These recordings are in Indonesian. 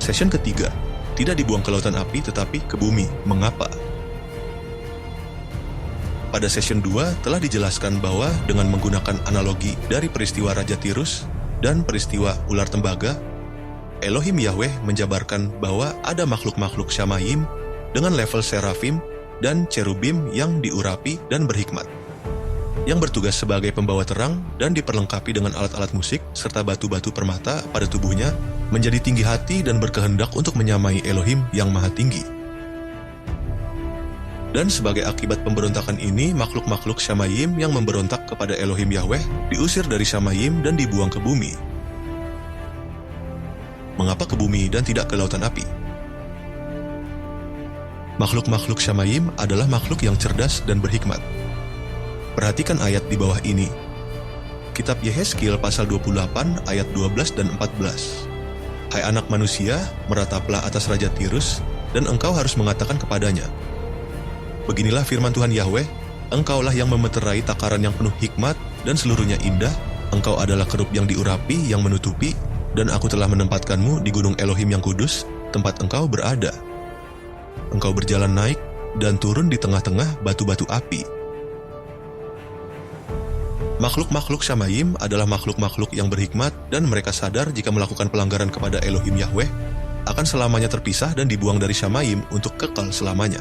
Session ketiga, tidak dibuang ke lautan api tetapi ke bumi. Mengapa? Pada session 2 telah dijelaskan bahwa dengan menggunakan analogi dari peristiwa Raja Tirus dan peristiwa ular tembaga, Elohim Yahweh menjabarkan bahwa ada makhluk-makhluk Shamayim dengan level serafim dan cherubim yang diurapi dan berhikmat, yang bertugas sebagai pembawa terang dan diperlengkapi dengan alat-alat musik serta batu-batu permata pada tubuhnya, menjadi tinggi hati dan berkehendak untuk menyamai Elohim yang maha tinggi. Dan sebagai akibat pemberontakan ini, makhluk-makhluk Shamayim yang memberontak kepada Elohim Yahweh diusir dari Shamayim dan dibuang ke bumi. Mengapa ke bumi dan tidak ke lautan api? Makhluk-makhluk Shamayim adalah makhluk yang cerdas dan berhikmat. Perhatikan ayat di bawah ini. Kitab Yehezkiel pasal 28 ayat 12 dan 14. Hai anak manusia, merataplah atas Raja Tirus, dan engkau harus mengatakan kepadanya, beginilah firman Tuhan Yahweh, engkaulah yang memeterai takaran yang penuh hikmat dan seluruhnya indah, engkau adalah kerup yang diurapi, yang menutupi, dan aku telah menempatkanmu di gunung Elohim yang kudus, tempat engkau berada. Engkau berjalan naik dan turun di tengah-tengah batu-batu api. Makhluk-makhluk Shamayim adalah makhluk-makhluk yang berhikmat dan mereka sadar jika melakukan pelanggaran kepada Elohim Yahweh akan selamanya terpisah dan dibuang dari Shamayim untuk kekal selamanya.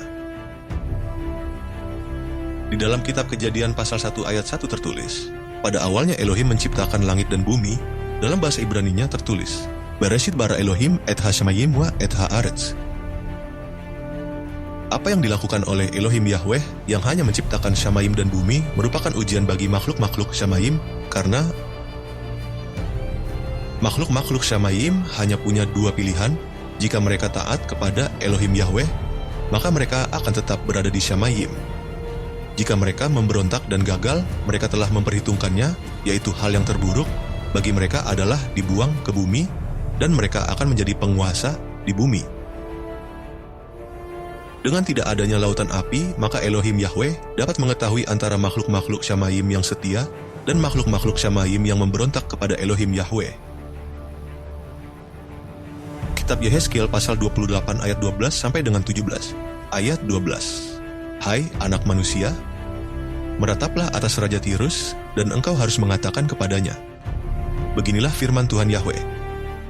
Di dalam kitab Kejadian pasal 1 ayat 1 tertulis, pada awalnya Elohim menciptakan langit dan bumi. Dalam bahasa Ibraninya tertulis, Bereshit bara Elohim et ha-Shamayim wa et ha-Aretz. Apa yang dilakukan oleh Elohim Yahweh yang hanya menciptakan Shamayim dan bumi merupakan ujian bagi makhluk-makhluk Shamayim, karena makhluk-makhluk Shamayim hanya punya dua pilihan. Jika mereka taat kepada Elohim Yahweh, maka mereka akan tetap berada di Shamayim. Jika mereka memberontak dan gagal, mereka telah memperhitungkannya, yaitu hal yang terburuk bagi mereka adalah dibuang ke bumi, dan mereka akan menjadi penguasa di bumi. Dengan tidak adanya lautan api, maka Elohim Yahweh dapat mengetahui antara makhluk-makhluk Shamayim yang setia dan makhluk-makhluk Shamayim yang memberontak kepada Elohim Yahweh. Kitab Yehezkiel pasal 28 ayat 12 sampai dengan 17. Ayat 12. Hai anak manusia, merataplah atas Raja Tirus, dan engkau harus mengatakan kepadanya, beginilah firman Tuhan Yahweh,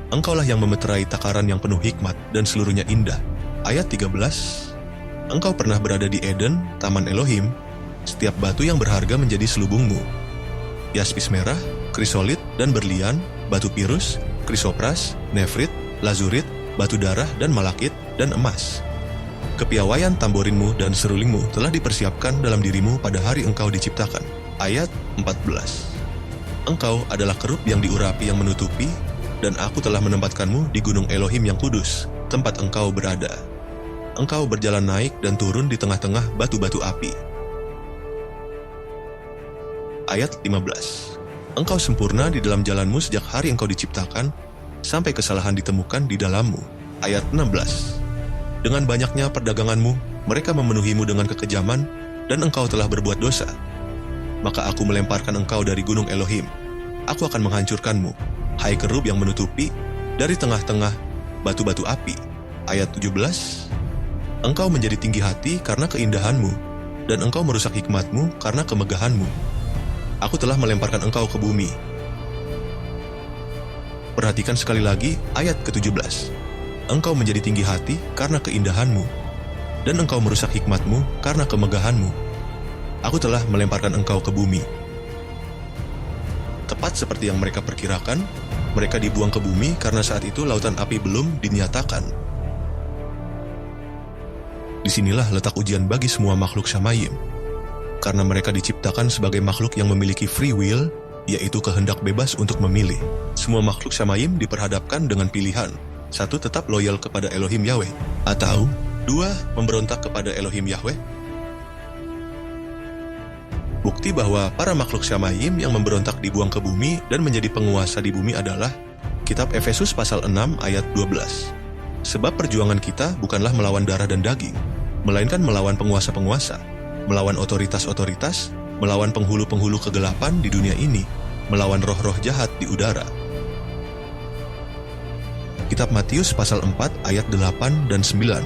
engkaulah yang memeterai takaran yang penuh hikmat dan seluruhnya indah. Ayat 13. Engkau pernah berada di Eden, taman Elohim, setiap batu yang berharga menjadi selubungmu. Yaspis merah, krisolit, dan berlian, batu pirus, krisopras, nefrit, lazurit, batu darah dan malakit, dan emas. Kepiawaian tamborinmu dan serulingmu telah dipersiapkan dalam dirimu pada hari engkau diciptakan. Ayat 14. Engkau adalah kerup yang diurapi yang menutupi, dan aku telah menempatkanmu di gunung Elohim yang kudus, tempat engkau berada. Engkau berjalan naik dan turun di tengah-tengah batu-batu api. Ayat 15. Engkau sempurna di dalam jalanmu sejak hari engkau diciptakan, sampai kesalahan ditemukan di dalammu. Ayat 16. Dengan banyaknya perdaganganmu, mereka memenuhimu dengan kekejaman, dan engkau telah berbuat dosa. Maka aku melemparkan engkau dari gunung Elohim. Aku akan menghancurkanmu, hai kerup yang menutupi, dari tengah-tengah batu-batu api. Ayat 17. Engkau menjadi tinggi hati karena keindahanmu, dan engkau merusak hikmatmu karena kemegahanmu. Aku telah melemparkan engkau ke bumi. Perhatikan sekali lagi ayat ke-17. Engkau menjadi tinggi hati karena keindahanmu, dan engkau merusak hikmatmu karena kemegahanmu. Aku telah melemparkan engkau ke bumi. Tepat seperti yang mereka perkirakan, mereka dibuang ke bumi karena saat itu lautan api belum dinyatakan. Disinilah letak ujian bagi semua makhluk Shamayim. Karena mereka diciptakan sebagai makhluk yang memiliki free will, yaitu kehendak bebas untuk memilih. Semua makhluk Shamayim diperhadapkan dengan pilihan. 1. Tetap loyal kepada Elohim Yahweh, atau 2. Memberontak kepada Elohim Yahweh. Bukti bahwa para makhluk Shamayim yang memberontak dibuang ke bumi dan menjadi penguasa di bumi adalah Kitab Efesus pasal 6 ayat 12. Sebab perjuangan kita bukanlah melawan darah dan daging, melainkan melawan penguasa-penguasa, melawan otoritas-otoritas, melawan penghulu-penghulu kegelapan di dunia ini, melawan roh-roh jahat di udara. Kitab Matius pasal 4 ayat 8 dan 9.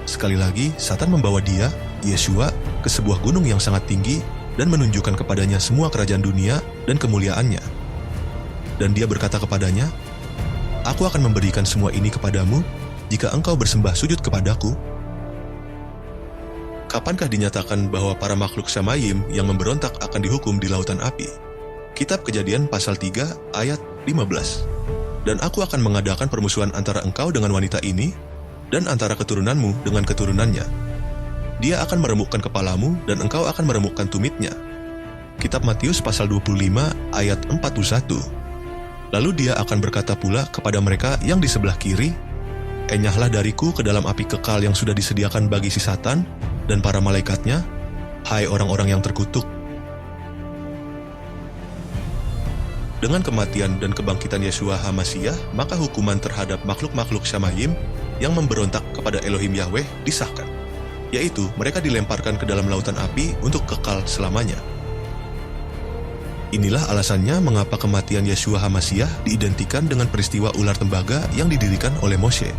Sekali lagi, Satan membawa dia, Yeshua, ke sebuah gunung yang sangat tinggi dan menunjukkan kepadanya semua kerajaan dunia dan kemuliaannya. Dan dia berkata kepadanya, "Aku akan memberikan semua ini kepadamu jika engkau bersembah sujud kepadaku." Kapankah dinyatakan bahwa para makhluk Shamayim yang memberontak akan dihukum di lautan api? Kitab Kejadian pasal 3 ayat 15. "Dan aku akan mengadakan permusuhan antara engkau dengan wanita ini, dan antara keturunanmu dengan keturunannya. Dia akan meremukkan kepalamu, dan engkau akan meremukkan tumitnya." Kitab Matius pasal 25 ayat 41. "Lalu dia akan berkata pula kepada mereka yang di sebelah kiri, Enyahlah dariku ke dalam api kekal yang sudah disediakan bagi si Satan dan para malaikatnya, hai orang-orang yang terkutuk." Dengan kematian dan kebangkitan Yeshua HaMashiach, maka hukuman terhadap makhluk-makhluk Shamayim yang memberontak kepada Elohim Yahweh disahkan, yaitu mereka dilemparkan ke dalam lautan api untuk kekal selamanya. Inilah alasannya mengapa kematian Yeshua HaMashiach diidentikan dengan peristiwa ular tembaga yang didirikan oleh Moshe.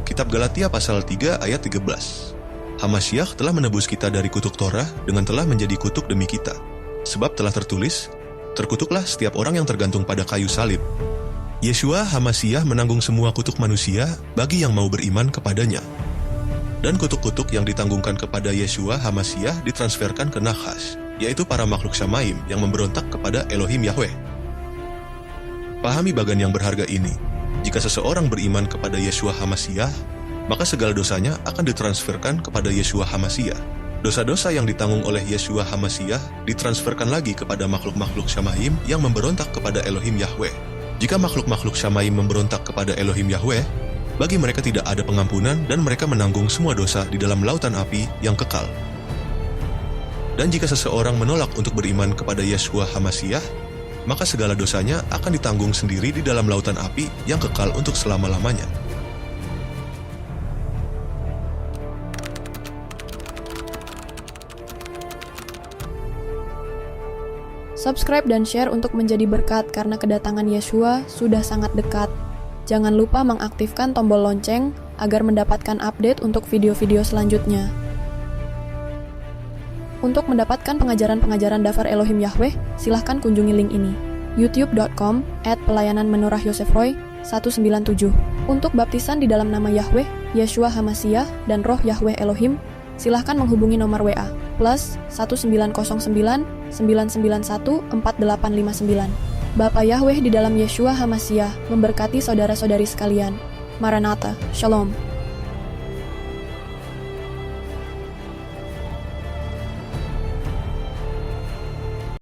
Kitab Galatia pasal 3 ayat 13. "Hamashiach telah menebus kita dari kutuk Torah dengan telah menjadi kutuk demi kita. Sebab telah tertulis, terkutuklah setiap orang yang tergantung pada kayu salib." Yeshua HaMashiach menanggung semua kutuk manusia bagi yang mau beriman kepadanya. Dan kutuk-kutuk yang ditanggungkan kepada Yeshua HaMashiach ditransferkan ke Nachash, yaitu para makhluk Shamayim yang memberontak kepada Elohim Yahweh. Pahami bagian yang berharga ini. Jika seseorang beriman kepada Yeshua HaMashiach, maka segala dosanya akan ditransferkan kepada Yeshua HaMashiach. Dosa-dosa yang ditanggung oleh Yeshua HaMashiach ditransferkan lagi kepada makhluk-makhluk Shamayim yang memberontak kepada Elohim Yahweh. Jika makhluk-makhluk Shamayim memberontak kepada Elohim Yahweh, bagi mereka tidak ada pengampunan dan mereka menanggung semua dosa di dalam lautan api yang kekal. Dan jika seseorang menolak untuk beriman kepada Yeshua HaMashiach, maka segala dosanya akan ditanggung sendiri di dalam lautan api yang kekal untuk selama-lamanya. Subscribe dan share untuk menjadi berkat karena kedatangan Yeshua sudah sangat dekat. Jangan lupa mengaktifkan tombol lonceng agar mendapatkan update untuk video-video selanjutnya. Untuk mendapatkan pengajaran-pengajaran Dafar Elohim Yahweh, silahkan kunjungi link ini. youtube.com/pelayanan Menorah Yosef Roy 197. Untuk baptisan di dalam nama Yahweh, Yeshua HaMashiach, dan Roh Yahweh Elohim, silahkan menghubungi nomor WA +1909 991 4859. Bapa Yahweh di dalam Yeshua HaMashiach memberkati saudara-saudari sekalian. Maranatha, Shalom.